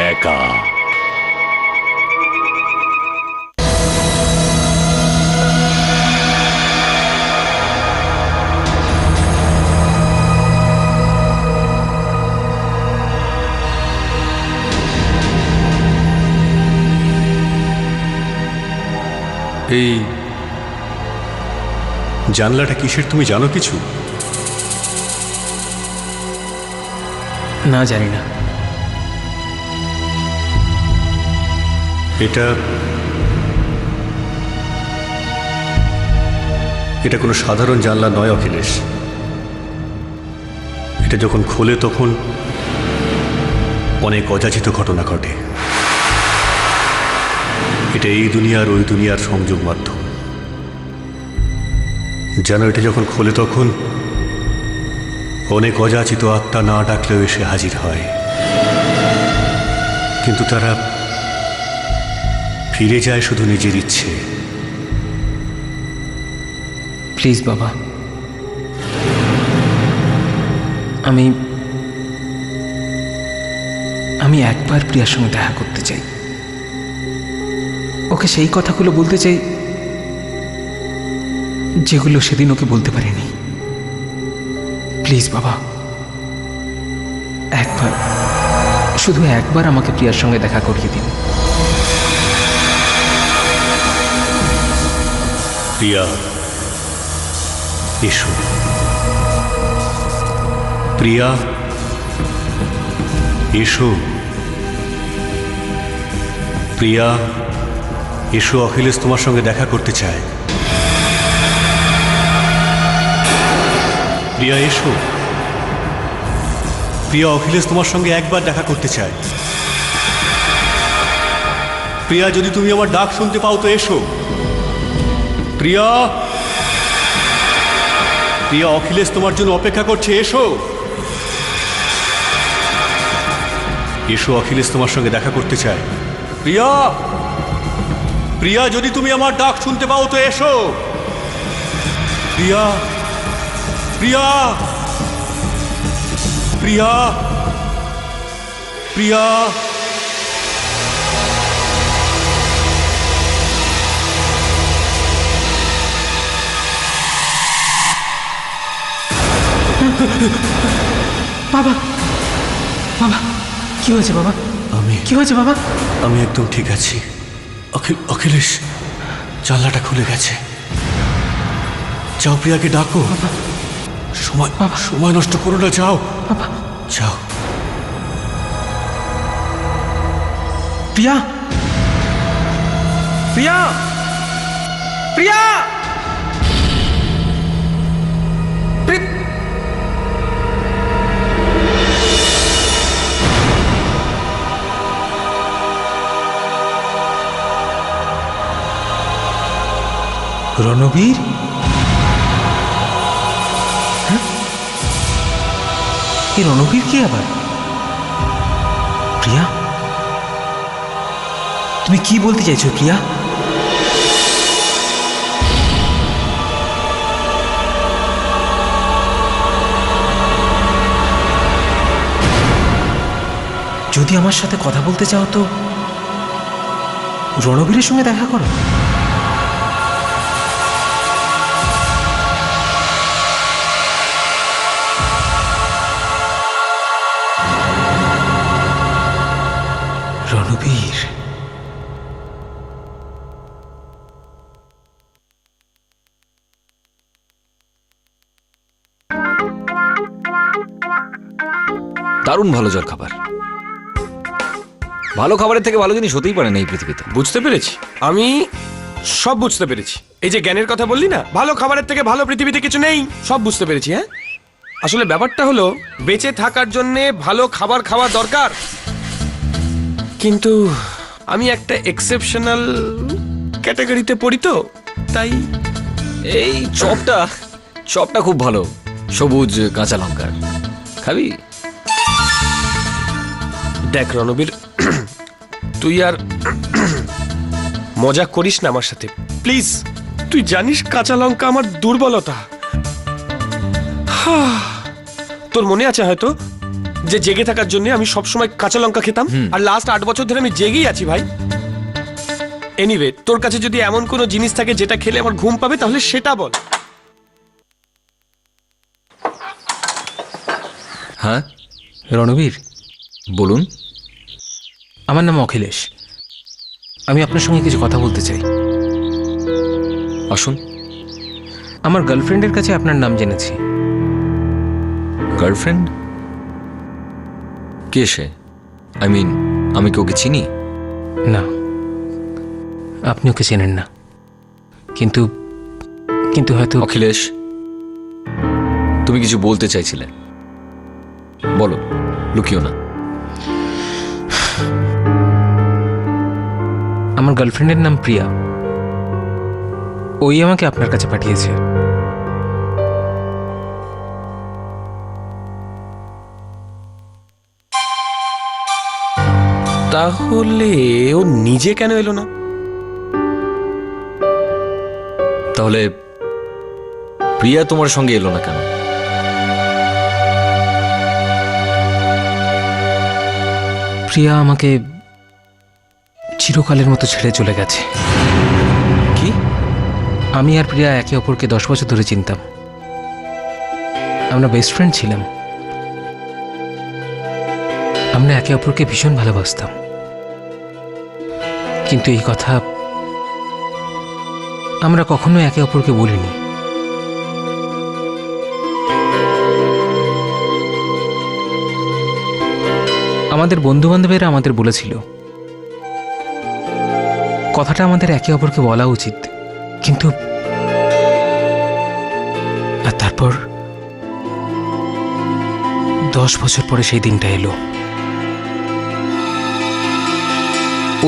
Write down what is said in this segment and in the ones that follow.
একা। এই জানলাটা কিসের তুমি জানো কিছু? না, জানি না। এটা কোনো সাধারণ জানলা নয় অখিলেশ। এটা যখন খোলে তখন অনেক অযাচিত ঘটনা ঘটে। এটা এই দুনিয়ার ওই দুনিয়ার সংযোগ মাধ্যম। যেন এটা যখন খোলে তখন অনেক অযাচিত আত্মা না ডাকলেও এসে হাজির হয়, কিন্তু তারা ফিরে যায় শুধু নিজের ইচ্ছে। প্লিজ বাবা, আমি একবার প্রিয়ার সঙ্গে দেখা করতে চাই। ওকে সেই কথাগুলো বলতে চাই যেগুলো সেদিন ওকে বলতে পারিনি। প্লিজ বাবা, একবার, শুধু একবার আমাকে প্রিয়ার সঙ্গে দেখা করিয়ে দিন। প্রিয়া, এসো। প্রিয়া, এসো। প্রিয়া, এসো। অখিলেশ তোমার সঙ্গে দেখা করতে চায়। প্রিয়া, এসো। প্রিয়া, অখিলেশ তোমার সঙ্গে একবার দেখা করতে চায়। প্রিয়া, যদি তুমি আমার ডাক শুনতে পাও তো এসো। প্রিয়া, প্রিয়া, অখিলেশ তোমার জন্য অপেক্ষা করছে, এসো। এসো, অখিলেশ তোমার সঙ্গে দেখা করতে চায়। প্রিয়া, প্রিয়া, যদি তুমি আমার ডাক শুনতে পাও তো এসো। প্রিয়া, প্রিয়া, প্রিয়া, প্রিয়া। বাবা, বাবা, কি হয়েছে বাবা? কি হয়েছে বাবা? আমি একদম ঠিক আছি। অখিলেশ, জানলাটা খুলে গেছে। যাও, প্রিয়াকে ডাকো। সময় নষ্ট করো না, যাও। যাও। প্রিয়া, প্রিয়া, প্রিয়া, রণবীর? এই রণবীর কি আবার? প্রিয়া, তুমি কি বলতে চাইছো প্রিয়া? যদি আমার সাথে কথা বলতে চাও তো রণবীরের সঙ্গে দেখা করো। রণবীর, দারুণ ভালো জল খাবার। ভালো খাবারের থেকে ভালো জিনিস হতেই পারে না এই পৃথিবীতে। বুঝতে পেরেছি, আমি সব বুঝতে পেরেছি। এই যে জ্ঞানের কথা বললি না, ভালো খাবারের থেকে ভালো পৃথিবীতে কিছু নেই, সব বুঝতে পেরেছি। হ্যাঁ, আসলে ব্যাপারটা হলো বেঁচে থাকার জন্যে ভালো খাবার খাওয়া দরকার, কিন্তু আমি একটা এক্সেপশনাল ক্যাটাগরিতে পড়ি তো, তাই। এই চপটা খুব ভালো, সবুজ কাঁচা লঙ্কার। খাবি? দেখ রণবীর, তুই আর মজা করিস না আমার সাথে প্লিজ। তুই জানিস কাঁচা লঙ্কা আমার দুর্বলতা। তোর মনে আছে হয়তো যে জেগে থাকার জন্য আমি সবসময় কাঁচা লঙ্কা খেতাম, আর লাস্ট 8 বছর ধরে আমি জেগেই আছি ভাই। এনিওয়ে, তোর কাছে যদি এমন কোনো জিনিস থাকে যেটা খেলে আমার ঘুম পাবে, তাহলে সেটা বল। হ্যাঁ রণবীর, বলুন। আমার নাম অখিলেশ। আমি আপনার সঙ্গে কিছু কথা বলতে চাই। আসুন। আমার গার্লফ্রেন্ডের কাছে আপনার নাম জেনেছি। Girlfriend? K say? I mean, আমি কি ওকে চিনি? না, আপনি ওকে চেনেন না, কিন্তু কিন্তু হয়তো। অখিলেশ, তুমি কিছু বলতে চাইছিলে, বলো, লুকিও না। আমার গার্লফ্রেন্ডের নাম প্রিয়া। ওই আমাকে আপনার কাছে পাঠিয়েছে। তাহলে ও নিজে কেন এলো না? তাহলে প্রিয়া তোমার সঙ্গে এলো না কেন? প্রিয়া আমাকে চিরকালের মতো ছেড়ে চলে গেছে। কি? আমি আর প্রিয়া একে অপরকে 10 বছর ধরে চিনতাম। আমরা বেস্ট ফ্রেন্ড ছিলাম। আমরা একে অপরকে ভীষণ ভালোবাসতাম, কিন্তু এই কথা আমরা কখনো একে অপরকে বলিনি। আমাদের বন্ধু বান্ধবেরা আমাদের বলেছিল কথাটা আমাদের একে অপরকে বলা উচিত, কিন্তু আর তারপর 10 বছর পরে সেই দিনটা এলো।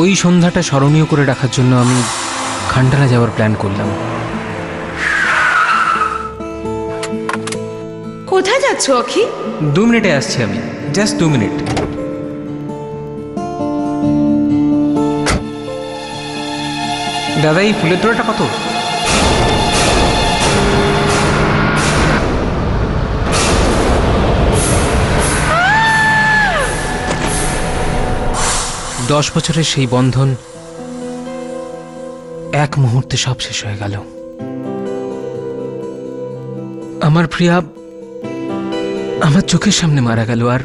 ওই সন্ধ্যাটা স্মরণীয় করে রাখার জন্য আমি খান্ডালা যাওয়ার প্ল্যান করলাম। কোথায় যাচ্ছ অখি? 2 মিনিটে আসছি আমি, জাস্ট 2 মিনিট। দাদা, এই ফুলের তোড়াটা কত? দশ বছরের সেই বন্ধন এক মুহূর্তে সব শেষ হয়ে গেল। আমার প্রিয়া আমার চোখের সামনে মারা গেল, আর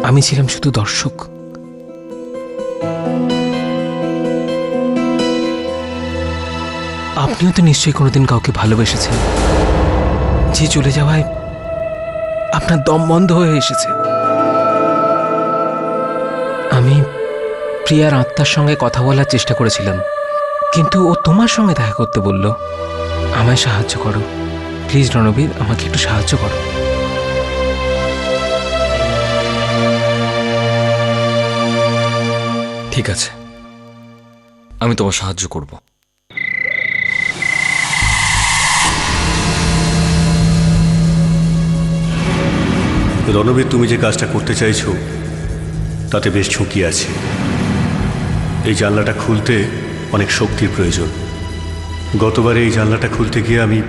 আমি ছিলাম শুধু দর্শক। আপনিও তো নিশ্চয়ই কোনোদিন কাউকে ভালোবেসেছেন যে চলে যাওয়ায় আপনার দম বন্ধ হয়ে এসেছে। আমি প্রিয়ার আত্মার সঙ্গে কথা বলার চেষ্টা করেছিলাম, কিন্তু ও তোমার সঙ্গে দেখা করতে বলল। আমায় সাহায্য করো প্লিজ রণবীর, আমাকে একটু সাহায্য করো। ঠিক আছে, আমি তোমার সাহায্য করব। রণবীর, তুমি যে কাজটা করতে চাইছো তাতে বেশ ঝুঁকি আছে। এই জানলাটা খুলতে অনেক শক্তির প্রয়োজন। গতবারে এই জানলাটা খুলতে গিয়ে আমি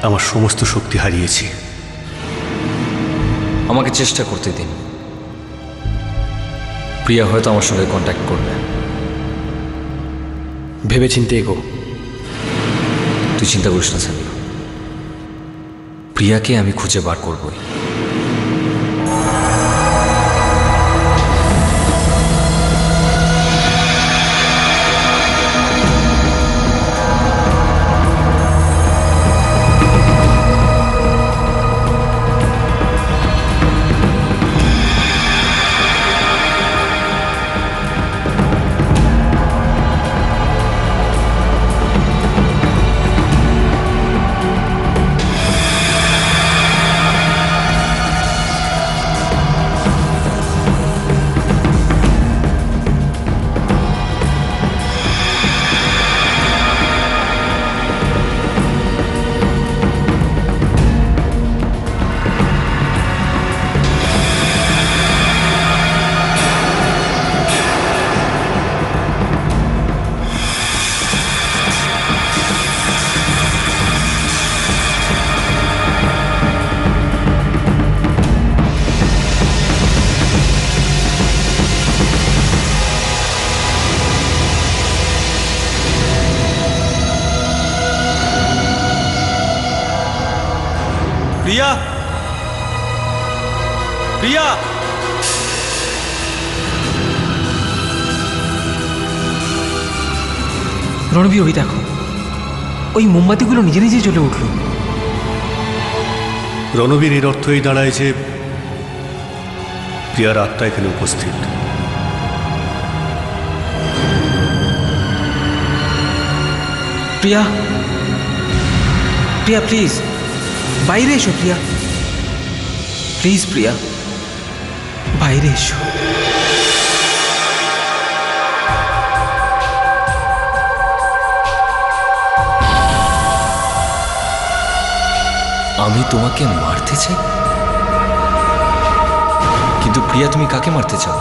আমার সমস্ত শক্তি হারিয়েছি। আমাকে চেষ্টা করতে দিন, প্রিয়া হয়তো আমার সঙ্গে কন্ট্যাক্ট করবে। ভেবেচিন্তে এগো। তুই চিন্তা করিস না সামির, প্রিয়াকে আমি খুঁজে বার করবই। প্রিয়া, প্রিয়া। রণবীর, ওই দেখো, ওই মোমবাতিগুলো নিজে নিজেই জ্বলে উঠল। রণবীর, এর অর্থ এই দাঁড়ায় যে প্রিয়ার আত্মা এখানে উপস্থিত। প্রিয়া, প্রিয়া প্লিজ বাইরে এসো। প্রিয়া প্লিজ, প্রিয়া বাইরে এসো। আমি তোমাকে মারতে চাই? কিন্তু প্রিয়া, তুমি কাকে মারতে চাও?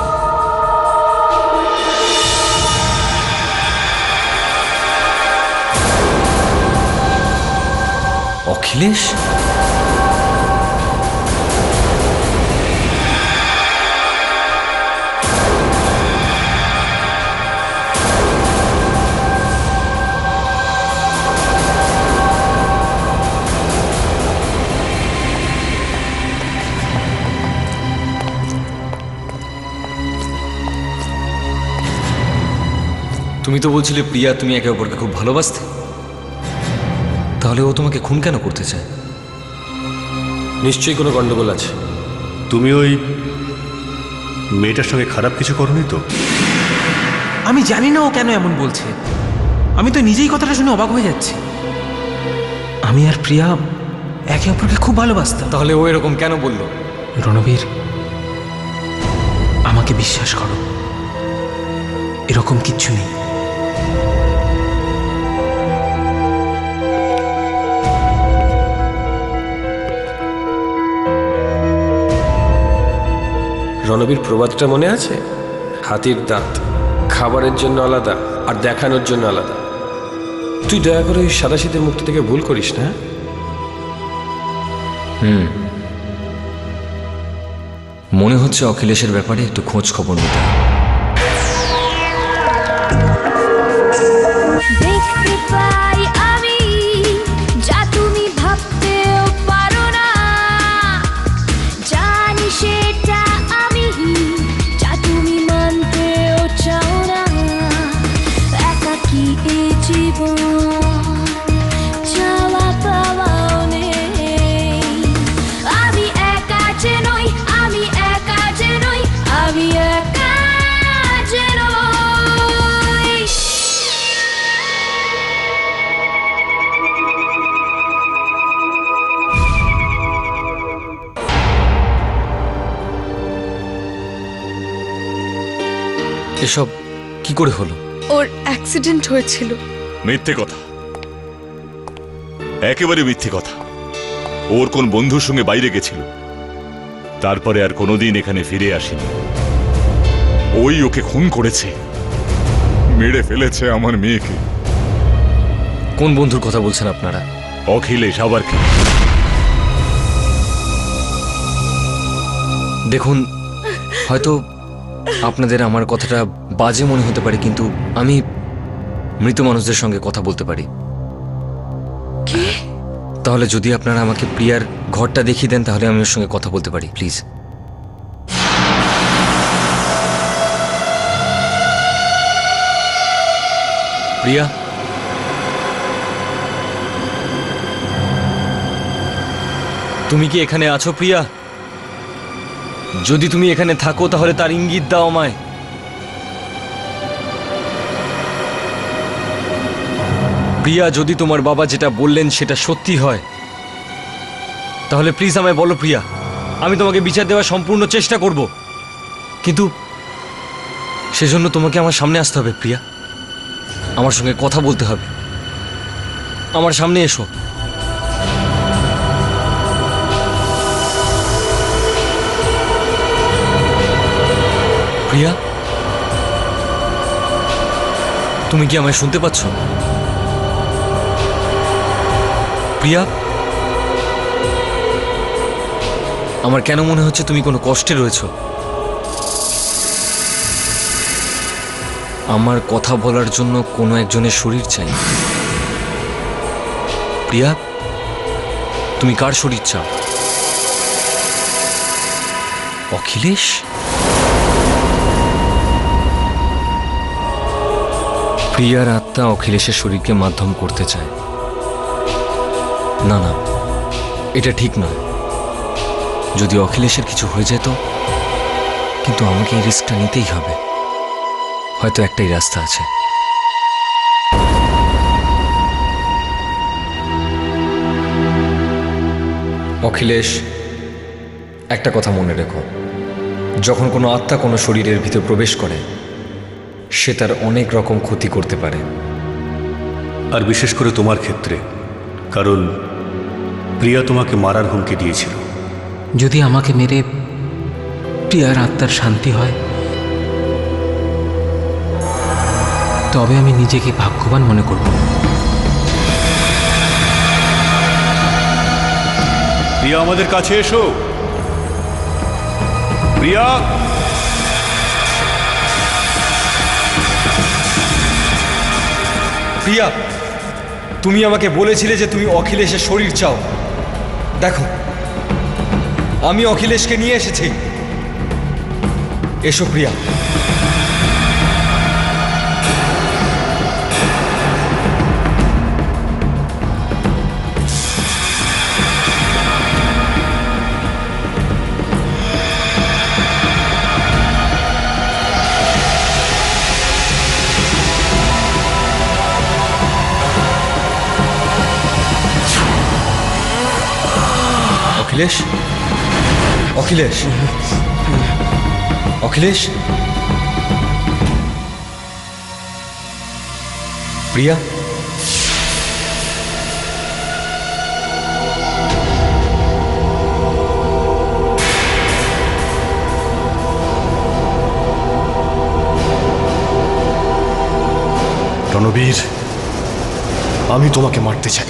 অখিলেশ? তুমি তো বলছিলে প্রিয়া তুমি একে অপরকে খুব ভালোবাসতে, তাহলে ও তোমাকে খুন কেন করতে চায়? নিশ্চয়ই কোনো গন্ডগোল আছে। তুমি ওই মেয়েটার সঙ্গে খারাপ কিছু করনি তো? আমি জানি না ও কেন এমন বলছে। আমি তো নিজেই কথাটা শুনে অবাক হয়ে যাচ্ছি। আমি আর প্রিয়া একে অপরকে খুব ভালোবাসতাম। তাহলে ও এরকম কেন বললো? রণবীর, আমাকে বিশ্বাস করো, এরকম কিচ্ছু নেই। রণবীর, প্রবাদটা মনে আছে? হাতির দাঁত খাবারের জন্য আলাদা আর দেখানোর জন্য আলাদা। তুই দয়া করে ওই সাদাশীতের মুক্তি থেকে ভুল করিস না। মনে হচ্ছে অখিলেশের ব্যাপারে একটু খোঁজ খবর নিতে হবে। দেখতে পাই আমি যা তুমি ভাবতেও পারো না, জানি সেটা আমি যা তুমি মানতেও চাও না। একাকী এই জীবন, চাওয়া পাওয়াও নেই। আমি একা যে নই, আমি একা যে নই, আমি একা যে নই। এসব কি করে হলো? ওর অ্যাক্সিডেন্ট হয়েছিল। মিথ্যে কথা, একেবারে মিথ্যে কথা। ওর কোন বন্ধুর সঙ্গে বাইরে গেছিল, তারপরে আর কোনোদিন এখানে ফিরে আসেনি। ওই ওকে খুন করেছে, মেরে ফেলেছে আমার মেয়েকে। কোন বন্ধুর কথা বলছেন আপনারা? অখিলেশ, আবার কি? দেখুন, হয়তো আপনাদের আমার কথাটা বাজে মনে হতে পারে, কিন্তু আমি মৃত মানুষদের সঙ্গে কথা বলতে পারি। তাহলে যদি আপনারা আমাকে প্রিয়ার ঘরটা দেখিয়ে দেন, তাহলে আমি ওর সঙ্গে কথা বলতে পারি, প্লিজ। প্রিয়া, তুমি কি এখানে আছো প্রিয়া? যদি তুমি এখানে থাকো তাহলে তার ইঙ্গিত দাও আমায়। প্রিয়া, যদি তোমার বাবা যেটা বললেন সেটা সত্যি হয়, তাহলে প্লিজ আমায় বলো প্রিয়া। আমি তোমাকে বিচার দেওয়ার সম্পূর্ণ চেষ্টা করব, কিন্তু সেজন্য তোমাকে আমার সামনে আসতে হবে প্রিয়া। আমার সঙ্গে কথা বলতে হবে। আমার সামনে এসো। প্রিয়া, তুমি কি আমায় শুনতে পাচ্ছ? প্রিয়া, আমার কেন মনে হচ্ছে তুমি কোনো কষ্টে রয়েছো। আমার কথা বলার জন্য কোনো একজনের শরীর চাই। প্রিয়া, তুমি কার শরীর চাও? অখিলেশ? প্রিয়ার আত্মা অখিলেশের শরীরকে মাধ্যম করতে চায়। না না, এটা ঠিক নয়। যদি অখিলেশের কিছু হয়ে যেত, কিন্তু আমাকে এই রিস্কটা নিতেই হবে। হয়তো একটাই রাস্তা আছে। অখিলেশ, একটা কথা মনে রেখো, যখন কোনো আত্মা কোনো শরীরের ভিতর প্রবেশ করে, সে তার অনেক রকম ক্ষতি করতে পারে। আর বিশেষ করে তোমার ক্ষেত্রে, কারণ প্রিয়া তোমাকে মারার হুমকি দিয়েছিল। যদি আমাকে মেরে প্রিয়ার আত্মার শান্তি হয়, তবে আমি নিজেকে ভাগ্যবান মনে করব। প্রিয়া, আমাদের কাছে এসো। প্রিয়া, প্রিয়া, তুমি আমাকে বলেছিলে যে তুমি অখিলেশের শরীর চাও। দেখো, আমি অখিলেশকে নিয়ে এসেছি। এসো প্রিয়া। অখিলেশ, অখিলেশ, অখিলেশ, প্রিয়া, রণবীর, আমি তোমাকে মারতে চাই।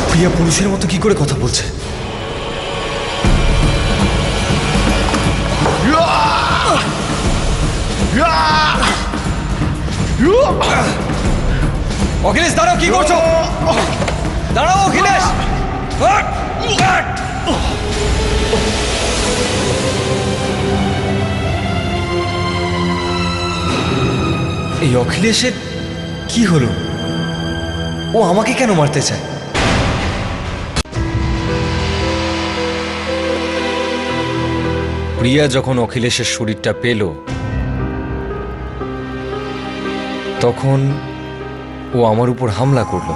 প্রিয়া পুরুষের মতো কি করে কথা বলছে? অখিলেশ, দাঁড়াও, কি করছো? দাঁড়াও অখিলেশ। এই অখিলেশের কি হলো? ও আমাকে কেন মারতে চায়? প্রিয়া যখন অখিলেশের শরীরটা পেল, তখন ও আমার উপর হামলা করলো।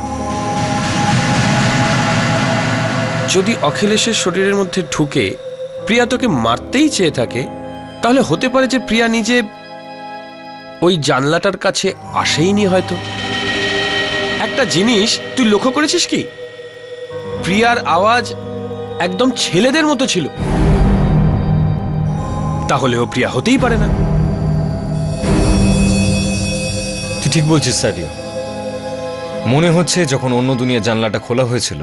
যদি অখিলেশের শরীরের মধ্যে ঢুকে প্রিয়া তোকে মারতেই চেয়ে থাকে, তাহলে হতে পারে যে প্রিয়া নিজে ওই জানলাটার কাছে আসেইনি হয়তো। একটা জিনিস তুই লক্ষ্য করেছিস কি, প্রিয়ার আওয়াজ একদম ছেলেদের মতো ছিল। তাহলেও প্রিয়া হতেই পারে না। তুই ঠিক বলছিস সারিও। মনে হচ্ছে যখন অন্য দুনিয়ার জানলাটা খোলা হয়েছিল,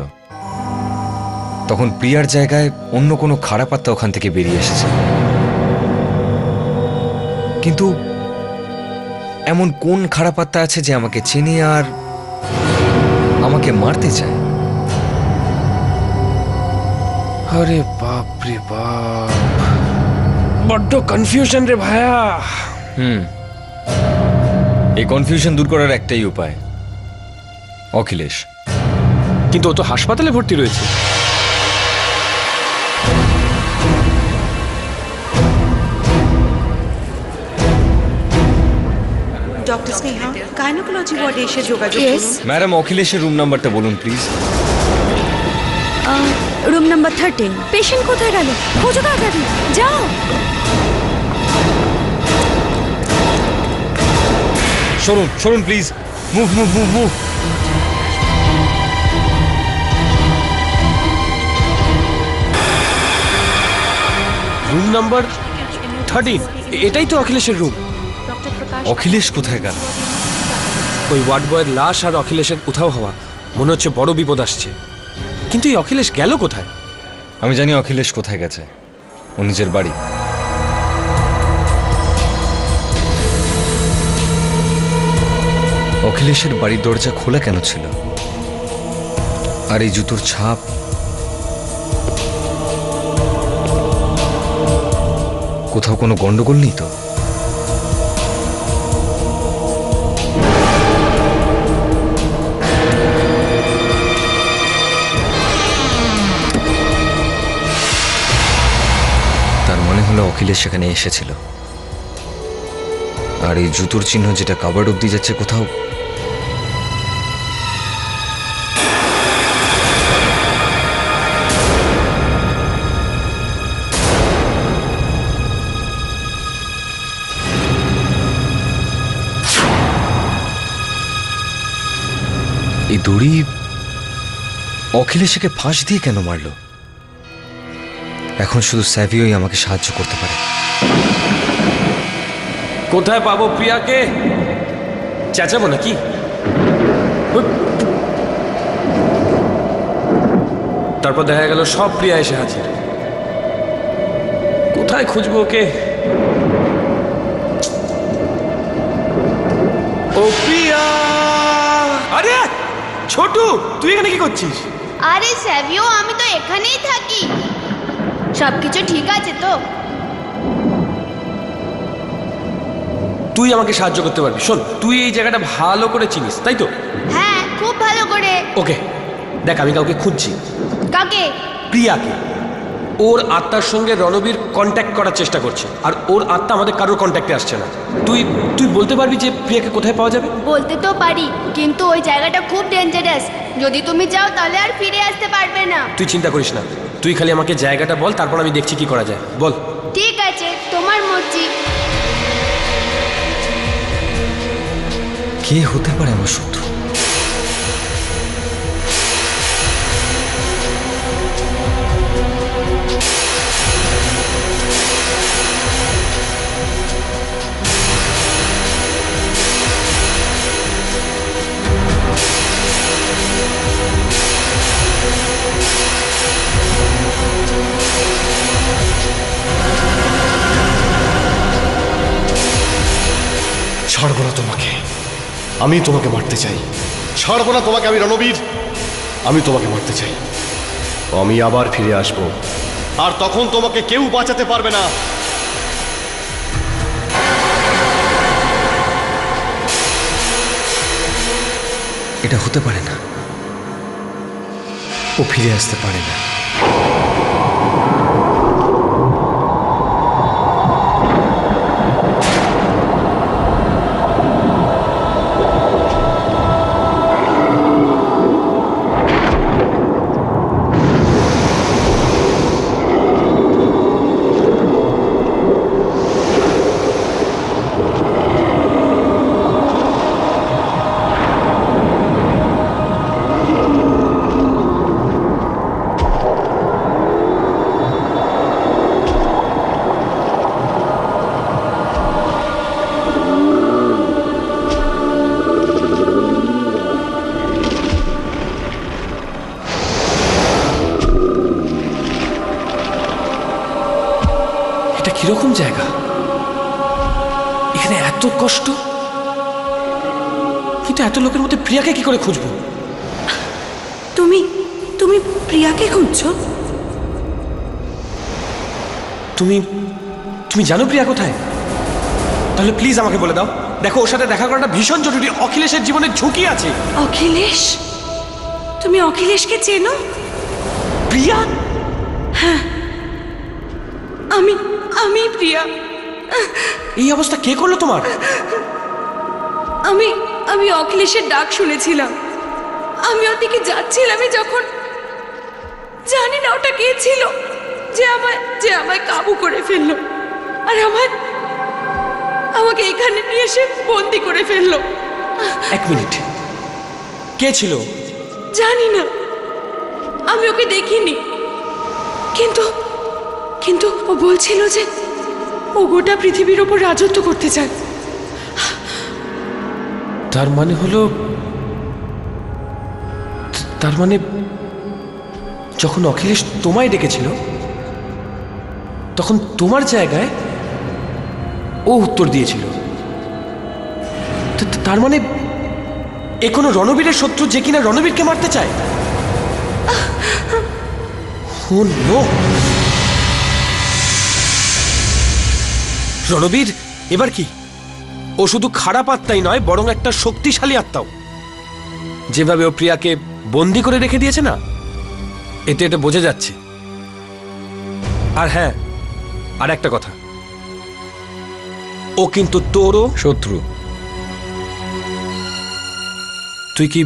তখন প্রিয়ার জায়গায় অন্য কোনো খারাপ আত্মা ওখান থেকে বেরিয়ে এসেছে। কিন্তু এমন কোন খারাপ আত্মা আছে যে আমাকে চেনে আর আমাকে মারতে চায়? আরে বাপ রে বাপ, বড্ড কনফিউশন রে ভাইয়া। এই কনফিউশন দূর করার একটাই উপায়, অখিলেশ। কিন্তু ও তো হাসপাতালে ভর্তি রয়েছে। ডক্টর স্নেহা, গাইনোকোলজি ওয়ার্ডে এসে যোগাযোগ করুন। ম্যাডাম, অখিলেশের রুম নাম্বারটা বলুন প্লিজ। Room number 13। পেশেন্ট কোথায় গেল? খোঁজো তাড়াতাড়ি, যাও। সরুন সরুন please, move move move move. Room number 13, এটাই তো অখিলেশের রুম। অখিলেশ কোথায় গেল? ওই ওয়ার্ড বয়ের লাশ আর অখিলেশের উধাও হওয়া, মনে হচ্ছে বড় বিপদ আসছে। কিন্তু এই অখিলেশ গেল কোথায়? আমি জানি অখিলেশ কোথায় গেছে, ও নিজের বাড়ি। অখিলেশের বাড়ির দরজা খোলা কেন ছিল? আর এই জুতোর ছাপ কোথাও কোনো গন্ডগোল নেই তো? তার মনে হলো অখিলেশ সেখানে এসেছিল, আর এই জুতোর চিহ্ন যেটা কাবার্ড অব্দি যাচ্ছে কোথাও। এই দড়ি অখিলেশকে ফাঁস দিয়ে কেন মারলো? এখন শুধু স্যাভিওই আমাকে সাহায্য করতে পারে। কোথায় পাবো প্রিয়াকে? চেঁচাবো নাকি? তারপর দেখা গেল সব প্রিয়া এসে হাজির। কোথায় খুঁজবো ওকে? ও প্রিয়া! আরে ছোটু, তুই এখানে কি করছিস? আরে স্যাভিও, আমি তো এখানেই থাকি। সবকিছু ঠিক আছে তো? তুই আমাকে সাহায্য করতে পারবি। শোন, তুই এই জায়গাটা ভালো করে চিনিস, তাই তো? হ্যাঁ, খুব ভালো করে। ওকে, দেখ আমি কাউকে খুঁজছি। কাকে? প্রিয়াকে। ওর আত্মার সঙ্গে রণবীর কন্ট্যাক্ট করার চেষ্টা করছে, আর ওর আত্মা আমাদের কারোর কন্ট্যাক্টে আসছে না। তুই তুই বলতে পারবি যে প্রিয়াকে কোথায় পাওয়া যাবে? বলতে তো পারি, কিন্তু ওই জায়গাটা খুব ডেঞ্জারাস। যদি তুমি যাও তাহলে আর ফিরে আসতে পারবে না। তুই চিন্তা করিস না, তুই খালি আমাকে জায়গাটা বল, তারপর আমি দেখছি কি করা যায়। বল। ঠিক আছে, তোমার মর্জি। কে হতে পারে আমার শত্রু? ছাড়বো না তোমাকে, আমি তোমাকে মারতে চাই। ছাড়বো না তোমাকে আমি রণবীর, আমি তোমাকে মারতে চাই। আমি আবার ফিরে আসবো, আর তখন তোমাকে কেউ বাঁচাতে পারবে না। এটা হতে পারে না, ও ফিরে আসতে পারে না। কিরকম জায়গা? এখানে এত কষ্ট, কিন্তু এত লোকের মধ্যে প্রিয়াকে কি করে খুঁজবো? তুমি তুমি প্রিয়াকে খুঁজছো? তুমি তুমি জানো প্রিয়া কোথায়? তাহলে প্লিজ আমাকে বলে দাও। দেখো, ওর সাথে দেখা করাটা ভীষণ জরুরি। অখিলেশের জীবনের ঝুঁকি আছে। অখিলেশ? তুমি অখিলেশকে চেনো? প্রিয়া? হ্যাঁ, আমি আমি প্রিয়া। এই অবস্থা কে করলো তোমার? আমি আমি অখিলেশের ডাক শুনেছিলাম। আমি ওদিকে যাচ্ছিলাম যখন, জানি না ওটা কে ছিল, যে আমায় কাবু করে ফেললো, আর আমাকে এখানে নিয়ে এসে বন্দি করে ফেললো। এক মিনিট, কে ছিল? জানি না, আমি ওকে দেখিনি, কিন্তু কিন্তু ও বলছিল যে ও গোটা পৃথিবীর ওপর রাজত্ব করতে চায়। তার মানে হলো, তার মানে যখন অখিলেশ তোমায় ডেকেছিল তখন তোমার জায়গায় ও উত্তর দিয়েছিল। তার মানে এ কোনো রণবীরের শত্রু, যে কিনা রণবীরকে মারতে চায়। ও নো! রণবীর, এবার কি? ও শুধু খারাপ আত্মাই নয়, বরং একটা শক্তিশালী আত্মাও। যেভাবে ও প্রিয়াকে বন্দি করে রেখে দিয়েছে না, এতে এটা বোঝা যাচ্ছে। আর হ্যাঁ, আর একটা কথা, ও কিন্তু তোরও শত্রু। তুই কি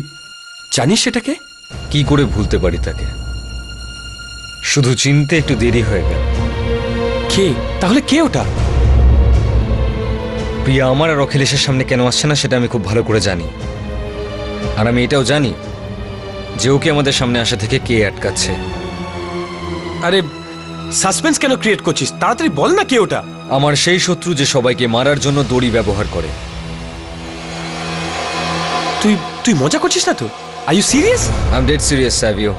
জানিস সেটাকে? কি করে ভুলতে পারি তাকে? শুধু চিনতে একটু দেরি হয়ে গেল। কে? তাহলে কে ওটা? প্রিয়া আমার আর অখিলেশের সামনে কেন আসছে না সেটা আমি খুব ভালো করে জানি। আর আমি এটাও জানি যে ওকে আমাদের সামনে আসা থেকে কে আটকাচ্ছে। আরে সাসপেন্স কেন ক্রিয়েট করছিস? তাড়াতাড়ি বল না কে ওটা। আমার সেই শত্রু যে সবাইকে মারার জন্য দড়ি ব্যবহার করে। তুই তুই মজা করছিস না তো? Are you serious? I am dead serious Savio.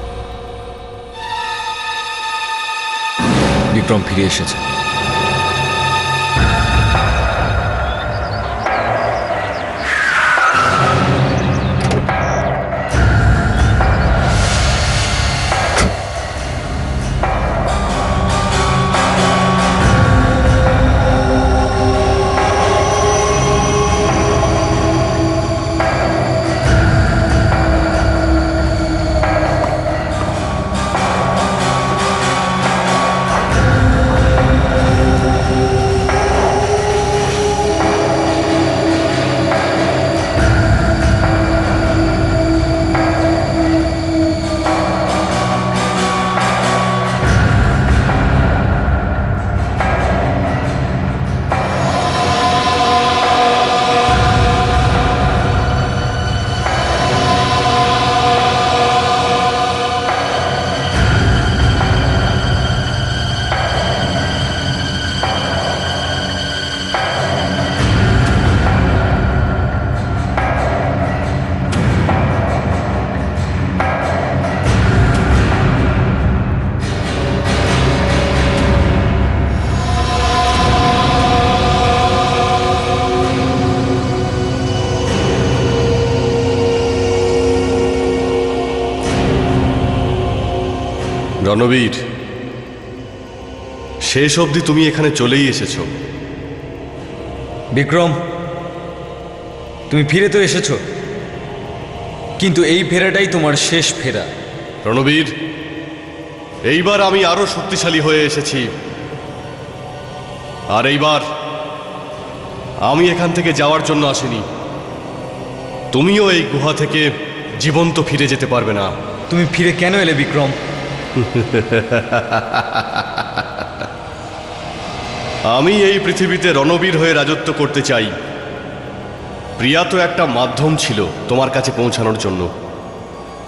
Vikram ফিরে এসেছে। রণবীর, শেষ অবধি তুমি এখানে চলেই এসেছো। বিক্রম, তুমি ফিরে তো এসেছো, কিন্তু এই ফেরাটাই তোমার শেষ ফেরা। রণবীর, এইবার আমি আরো শক্তিশালী হয়ে এসেছি। আর এইবার আমি এখান থেকে যাওয়ার জন্য আসিনি। তুমিও এই গুহা থেকে জীবন্ত ফিরে যেতে পারবে না। তুমি ফিরে কেন এলে বিক্রম? আমি এই পৃথিবীতে রণবীর হয়ে রাজত্ব করতে চাই। প্রিয়া তো একটা মাধ্যম ছিল তোমার কাছে পৌঁছানোর জন্য।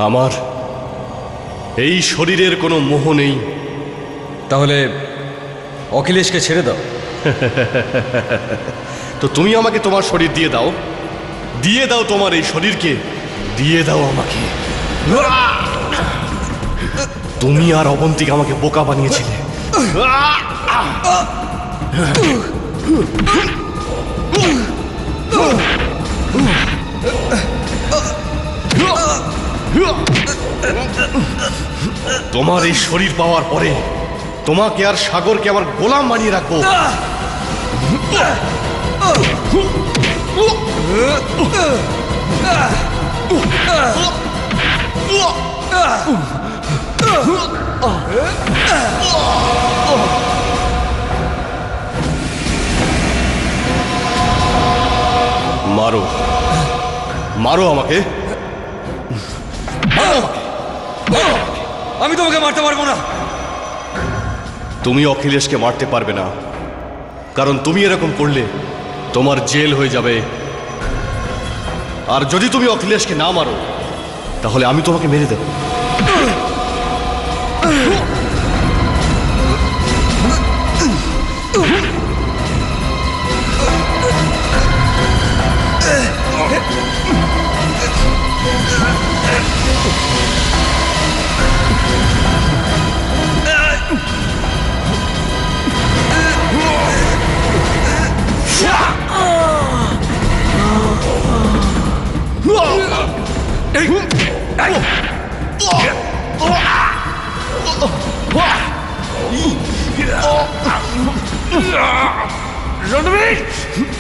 আমার এই শরীরের কোনো মোহ নেই। তাহলে অখিলেশকে ছেড়ে দাও। তো তুমি আমাকে তোমার শরীর দিয়ে দাও, দিয়ে দাও তোমার এই শরীরকে, দিয়ে দাও আমাকে। তুমি আর অবন্তিক আমাকে বোকা বানিয়েছিলে। তোমার এই শরীর পাওয়ার পরে তোমাকে আর সাগরকে আমার গোলাম বানিয়ে রাখবো। মারো, মারো আমাকে। আমি তোমাকে মারতে পারবো না। তুমি অখিলেশকে মারতে পারবে না, কারণ তুমি এরকম করলে তোমার জেল হয়ে যাবে। আর যদি তুমি অখিলেশকে না মারো, তাহলে আমি তোমাকে মেরে দেব। রণবীর,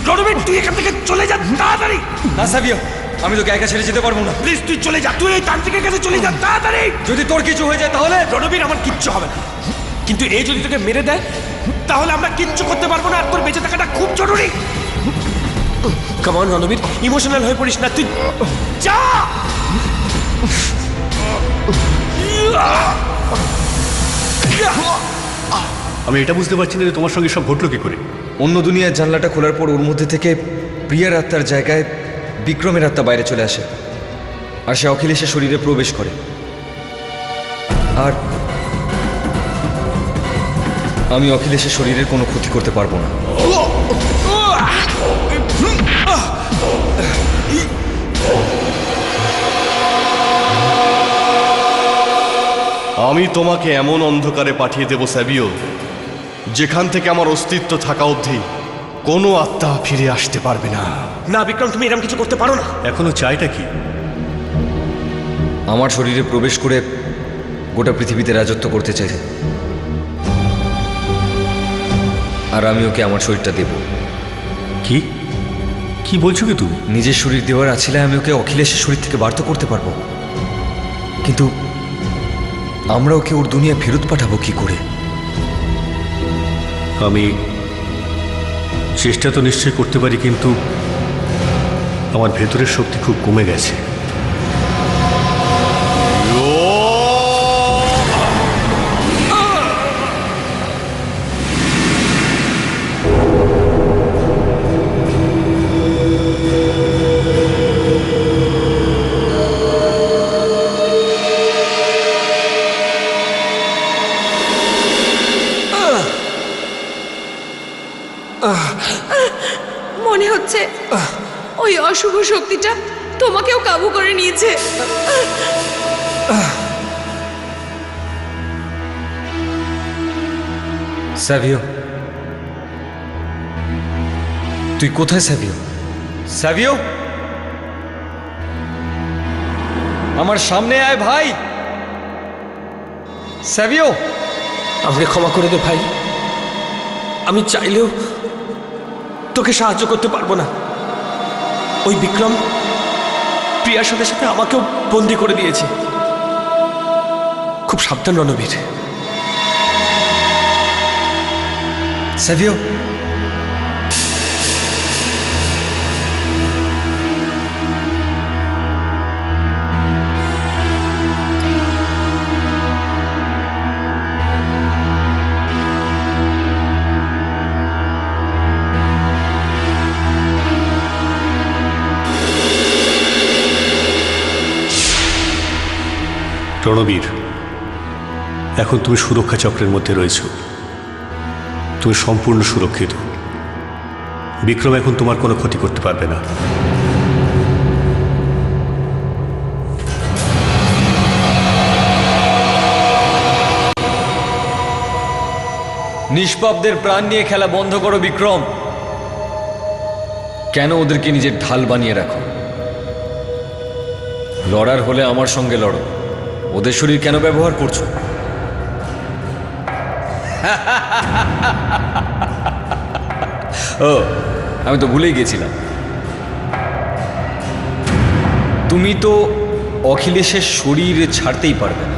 রণবীর তুই এখান থেকে চলে যা তাড়াতাড়ি। না সাবিও, আমি তোকে একা ছেড়ে যেতে পারবো না। প্লিজ তুই চলে যা, তুই এই তান্ত্রিকের কাছে চলে যা তাড়াতাড়ি। যদি তোর কিছু হয়ে যায় তাহলে? রণবীর আমার কিচ্ছু হবে না, কিন্তু এই যদি তোকে মেরে দেয় তাহলে আমরা কিচ্ছু করতে পারবো না, আর তোর বেঁচে থাকাটা খুব জরুরি। কামন রণবীর, ইমোশনাল হয়ে পড়িস না, তুই যা। আমি এটা বুঝতে পারছি না যে তোমার সঙ্গে সব ঘটলো কি করে। অন্য দুনিয়ার জানলাটা খোলার পর ওর মধ্যে থেকে প্রিয়ার আত্মার জায়গায় বিক্রমের আত্মা বাইরে চলে আসে, আর সে অখিলেশের শরীরে প্রবেশ করে। আর আমি অখিলেশের শরীরের কোনো ক্ষতি করতে পারবো না। আমি তোমাকে এমন অন্ধকারে পাঠিয়ে দেব স্যাবিও, যেখান থেকে আমার অস্তিত্ব থাকা অবধি কোনো আত্মা ফিরে আসতে পারবে না। না বিক্রম, তুমি এরকম কিছু করতে পারো না। এখনো চাইটা কি? আমার শরীরে প্রবেশ করে গোটা পৃথিবীতে রাজত্ব করতে চাইছে, আর আমি ওকে আমার শরীরটা দেব। কি কি বলছো কি তুমি? নিজের শরীর দেওয়ার আছিলে আমি ওকে অখিলেশের শরীর থেকে বার্তা করতে পারবো, কিন্তু আমরা ওকে ওর দুনিয়া ফেরত পাঠাবো কি করে? আমি চেষ্টা তো নিশ্চয় করতে পারি, কিন্তু আমার ভেতরের শক্তি খুব কমে গেছে। মনে হচ্ছে ওই অশুভ শক্তিটা তোমাকেও কাবু করে নিয়েছে। সাভিও, তুই কোথায় সাভিও? সাভিও, আমার সামনে আয় ভাই। সাভিও, আমাকে ক্ষমা করে দে ভাই, আমি চাইলেও তোকে সাহায্য করতে পারবো না। ওই বিক্রম প্রিয়ার সাথে সাথে আমাকেও বন্দি করে দিয়েছে। খুব সাবধান রণবীর। সাভিও, রণবীর, এখন তুমি সুরক্ষা চক্রের মধ্যে রয়েছ, তুমি সম্পূর্ণ সুরক্ষিত। বিক্রম এখন তোমার কোনো ক্ষতি করতে পারবে না। নিষ্পাপদের প্রাণ নিয়ে খেলা বন্ধ করো বিক্রম। কেন ওদেরকে নিজের ঢাল বানিয়ে রাখো? লড়ার হলে আমার সঙ্গে লড়ো, ওদের শরীর কেন ব্যবহার করছো? ও, আমি তো ভুলেই গেছিলাম, তুমি তো অখিলেশের শরীর ছাড়তেই পারবে না।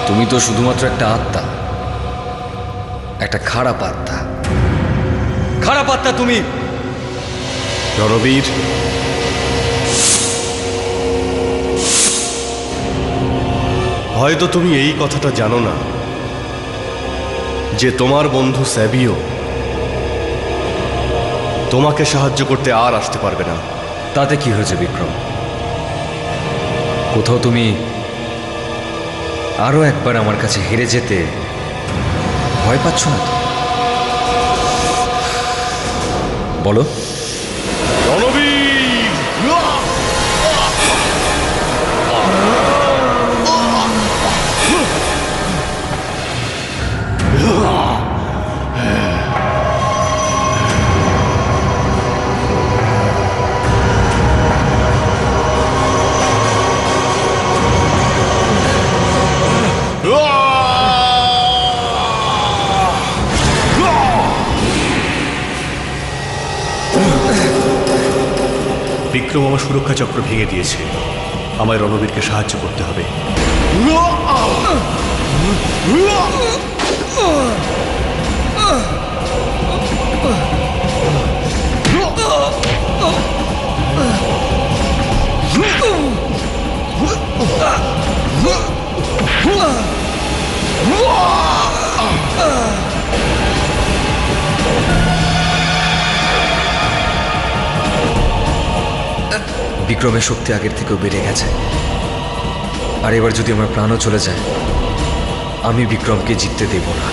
তুমি তো শুধুমাত্র একটা আত্মা, একটা খারাপ আত্মা। খারাপ আত্মা তুমি। রণবীর, হয়তো তুমি এই কথাটা জানো না যে তোমার বন্ধু স্যাবিও তোমাকে সাহায্য করতে আর আসতে পারবে না। তাতে কি হয়েছে বিক্রম? কোথাও তুমি আরো একবার আমার কাছে হেরে যেতে ভয় পাচ্ছ না তো? বলো। রণবীর, বিক্রম আমার সুরক্ষা চক্র ভেঙে দিয়েছে। আমায় রণবীরকে সাহায্য করতে হবে। বিক্রমের শক্তি আগের থেকেও বেড়ে গেছে, আর এবার যদি আমার প্রাণও চলে যায়, আমি বিক্রমকে জিততে দেব না।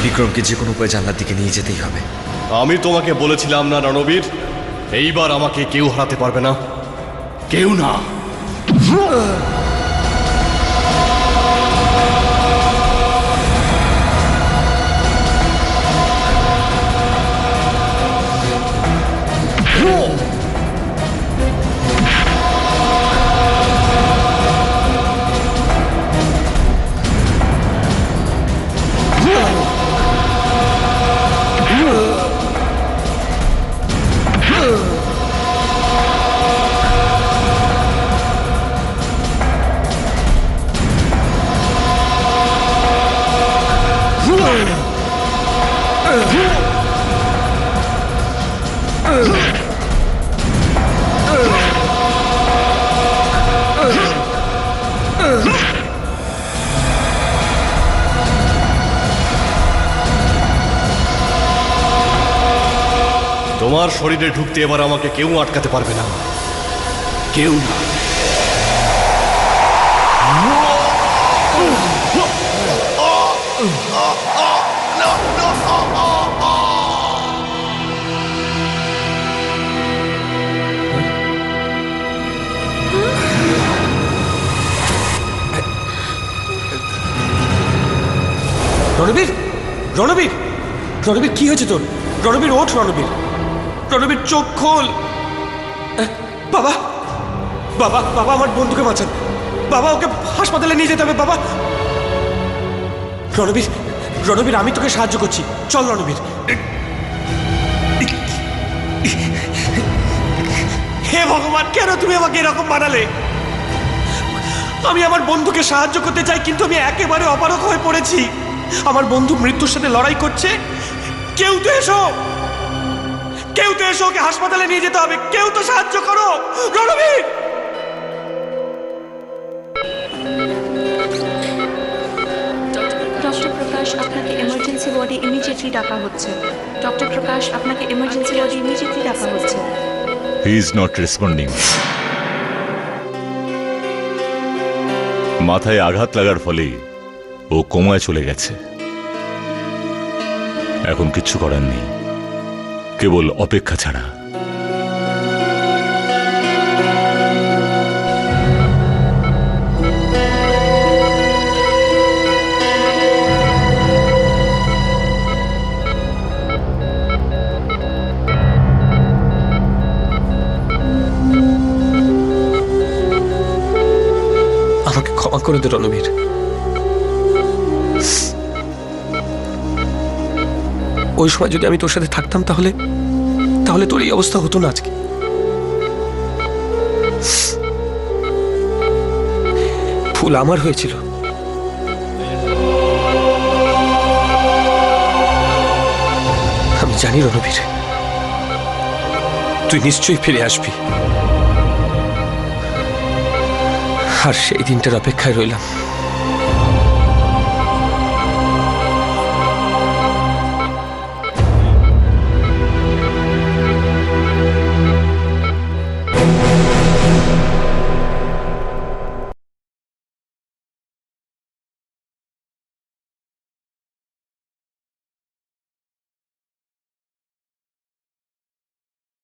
বিক্রমকে যে কোনো উপায়ে জানলার দিকে নিয়ে যেতেই হবে। আমি তোমাকে বলেছিলাম না রণবীর, এইবার আমাকে কেউ হারাতে পারবে না, কেউ না। তোমার শরীরে ঢুকতে এবার আমাকে কেউ আটকাতে পারবে না, কেউ না। রণবীর, রণবীর, রণবীর কি হয়েছে তোর? রণবীর ওঠ, রণবীর, রণবীর চোখ খোল। বাবা, বাবা, বাবা, আমার বন্ধুকে বাঁচান বাবা, ওকে হাসপাতালে নিয়ে যেতে হবে বাবা। রণবীর, রণবীর, আমি তোকে সাহায্য করছি, চল রণবীর। হে ভগবান, কেন তুমি আমাকে এরকম বানালে? আমি আমার বন্ধুকে সাহায্য করতে চাই, কিন্তু আমি একেবারে অপারগ হয়ে পড়েছি। আমার বন্ধু মৃত্যুর সাথে লড়াই করছে। কেউ তো এসো, কেউ তো এসো, ওকে হাসপাতালে নিয়ে যেতে হবে, কেউ তো সাহায্য করো রণবীর। ডক্টর প্রকাশ, আপনাকে এমার্জেন্সি ওয়ার্ডে ইমিডিয়েটলি ডাকা হচ্ছে। ডক্টর প্রকাশ, আপনাকে এমার্জেন্সি ওয়ার্ডে ইমিডিয়েটলি ডাকা হচ্ছে। He is not responding. মাথায় আঘাত লাগার ফলে ও কোমায় চলে গেছে। এখন কিচ্ছু করার নেই, কেবল অপেক্ষা ছাড়া। আমাকে ক্ষমা করে দে রণবীর। ওই সময় যদি আমি তোর সাথে থাকতাম, তাহলে তাহলে তোর এই অবস্থা হতো না আজকে। ভুল আমার হয়েছিল। আমি জানি রণবীর, তুই নিশ্চয়ই ফিরে আসবি, আর সেই দিনটার অপেক্ষায় রইলাম।